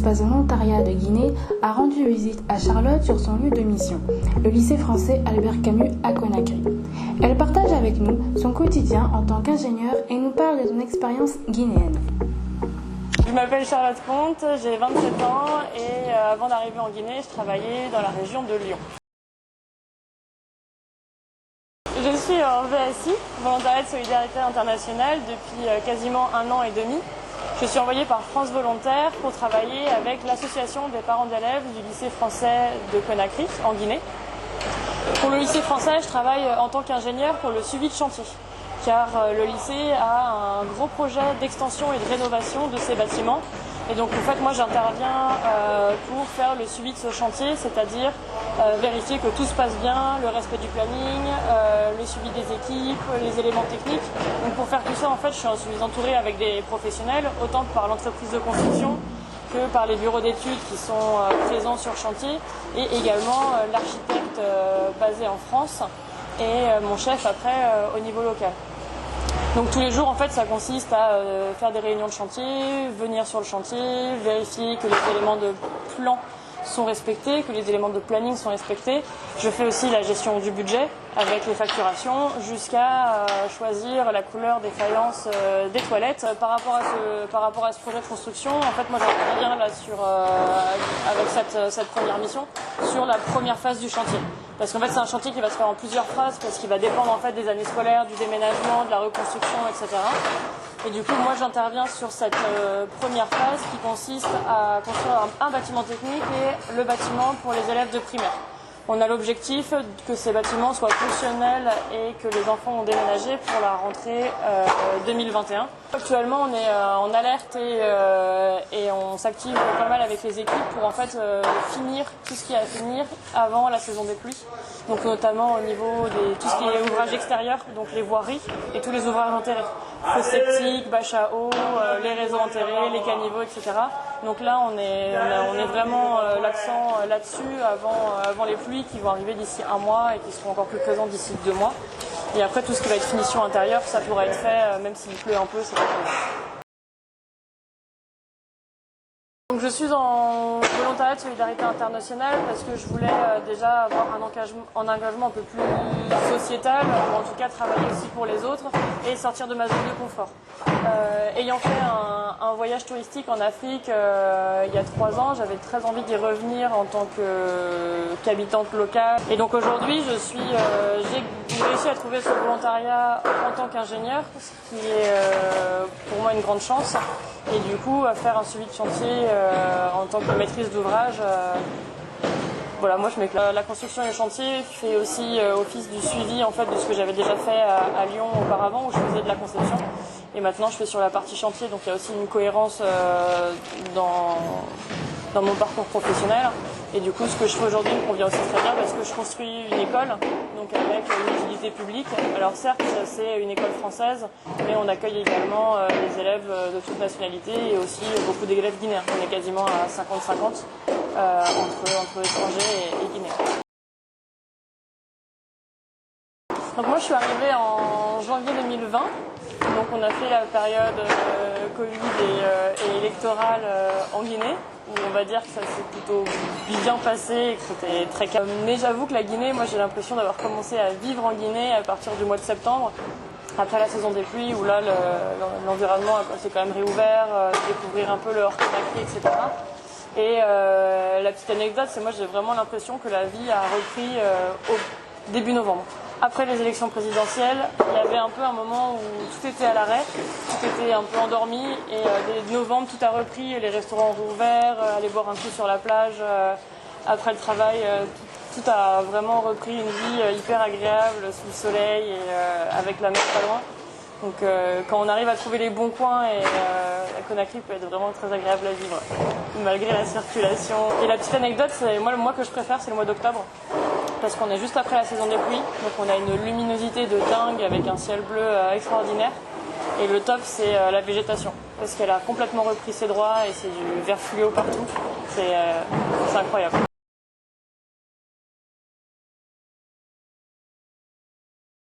espace volontariat de Guinée a rendu visite à Charlotte sur son lieu de mission, le lycée français Albert Camus à Conakry. Elle partage avec nous son quotidien en tant qu'ingénieure et nous parle de son expérience guinéenne. Je m'appelle Charlotte Comte, j'ai 27 ans et avant d'arriver en Guinée, je travaillais dans la région de Lyon. Je suis en VSI, Volontariat de Solidarité Internationale, depuis quasiment 1 an et demi. Je suis envoyée par France Volontaire pour travailler avec l'association des parents d'élèves du lycée français de Conakry, en Guinée. Pour le lycée français, je travaille en tant qu'ingénieur pour le suivi de chantier, car le lycée a un gros projet d'extension et de rénovation de ses bâtiments. Et donc en fait moi j'interviens pour faire le suivi de ce chantier, c'est-à-dire vérifier que tout se passe bien, le respect du planning, le suivi des équipes, les éléments techniques. Donc pour faire tout ça en fait je suis entourée avec des professionnels, autant par l'entreprise de construction que par les bureaux d'études qui sont présents sur chantier et également l'architecte basé en France et mon chef après au niveau local. Donc tous les jours en fait ça consiste à faire des réunions de chantier, venir sur le chantier, vérifier que les éléments de plan sont respectés, que les éléments de planning sont respectés. Je fais aussi la gestion du budget avec les facturations jusqu'à choisir la couleur des faïences des toilettes. Par rapport à ce projet de construction, en fait moi j'interviens là avec cette première mission sur la première phase du chantier. Parce qu'en fait c'est un chantier qui va se faire en plusieurs phases parce qu'il va dépendre en fait des années scolaires, du déménagement, de la reconstruction, etc. Et du coup moi j'interviens sur cette première phase qui consiste à construire un bâtiment technique et le bâtiment pour les élèves de primaire. On a l'objectif que ces bâtiments soient fonctionnels et que les enfants ont déménagé pour la rentrée 2021. Actuellement, on est en alerte et on s'active pas mal avec les équipes pour en fait finir tout ce qui est à finir avant la saison des pluies. Donc notamment au niveau de tout ce qui est ouvrages extérieurs, donc les voiries et tous les ouvrages enterrés. Fosses septiques, bâches à eau, les réseaux enterrés, les caniveaux, etc. Donc là, on est vraiment l'accent là-dessus avant les pluies qui vont arriver d'ici 1 mois et qui seront encore plus présentes d'ici 2 mois. Et après, tout ce qui va être finition intérieure, ça pourra être fait, même s'il pleut un peu, c'est pas grave. Donc je suis en volontariat de solidarité internationale parce que je voulais déjà avoir un engagement un peu plus sociétal, ou en tout cas travailler aussi pour les autres et sortir de ma zone de confort. Ayant fait un voyage touristique en Afrique il y a 3 ans, j'avais très envie d'y revenir en tant qu'habitante locale. Et donc aujourd'hui, j'ai réussi à trouver ce volontariat en tant qu'ingénieur, ce qui est pour moi une grande chance. Et du coup, faire un suivi de chantier en tant que maîtrise d'ouvrage, voilà, moi je m'éclate. La construction et le chantier fait aussi office du suivi en fait de ce que j'avais déjà fait à Lyon auparavant où je faisais de la conception. Et maintenant je fais sur la partie chantier, donc il y a aussi une cohérence dans mon parcours professionnel. Et du coup, ce que je fais aujourd'hui me convient aussi très bien parce que je construis une école, donc avec une utilité publique. Alors certes, c'est une école française, mais on accueille également les élèves de toute nationalité et aussi beaucoup d'élèves guinéens. On est quasiment à 50-50 entre étrangers et guinéens. Donc moi, je suis arrivée en janvier 2020. Donc on a fait la période Covid et électorale en Guinée, où on va dire que ça s'est plutôt bien passé et que c'était très calme. Mais j'avoue que la Guinée, moi j'ai l'impression d'avoir commencé à vivre en Guinée à partir du mois de septembre, après la saison des pluies, où là l'environnement s'est quand même réouvert, découvrir un peu le hors-Conakry, etc. Et la petite anecdote, c'est moi j'ai vraiment l'impression que la vie a repris au début novembre. Après les élections présidentielles, il y avait un peu un moment où tout était à l'arrêt, tout était un peu endormi et dès novembre tout a repris, les restaurants ont rouvert, aller boire un coup sur la plage après le travail, tout a vraiment repris une vie hyper agréable sous le soleil et avec la mer pas loin. Donc quand on arrive à trouver les bons coins et la Conakry peut être vraiment très agréable à vivre malgré la circulation. Et la petite anecdote, c'est moi le mois que je préfère, c'est le mois d'octobre. Parce qu'on est juste après la saison des pluies, donc on a une luminosité de dingue avec un ciel bleu extraordinaire. Et le top, c'est la végétation, parce qu'elle a complètement repris ses droits et c'est du vert fluo partout. C'est incroyable.